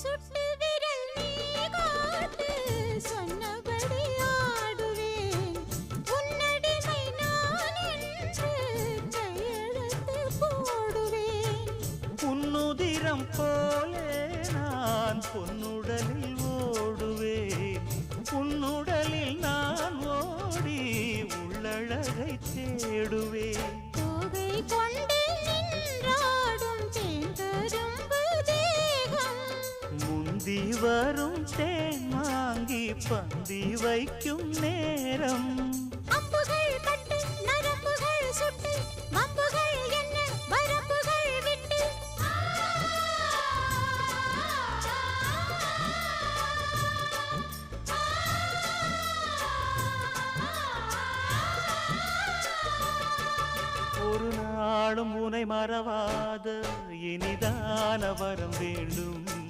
சுட்டு விரல் நீ காட்டு சொன்னபடி ஆடுவேன் உன்னடிமை நான் என்று கையெழுத்து போடுவேன் உன்னுதிரம் போலே நான் பொன்னுடலில் ஓடுவேன் உன்னுடலில் நான் ஓடி உள்ளழகை தேடுவேன் தோகை கொண்டு நின்றாடும் தேன்கரும்பு தேகம் முந்தி வரும் தேன் வாங்கி பந்தி வைக்கும் நேரம் அம்புகள் பட்டு நரம்புகள் சுட்டு வம்புகள் என்ன வரம்புகள் விட்டு ஒரு நாளும் உனை மறவாத இனிதான வரம் வேண்டும்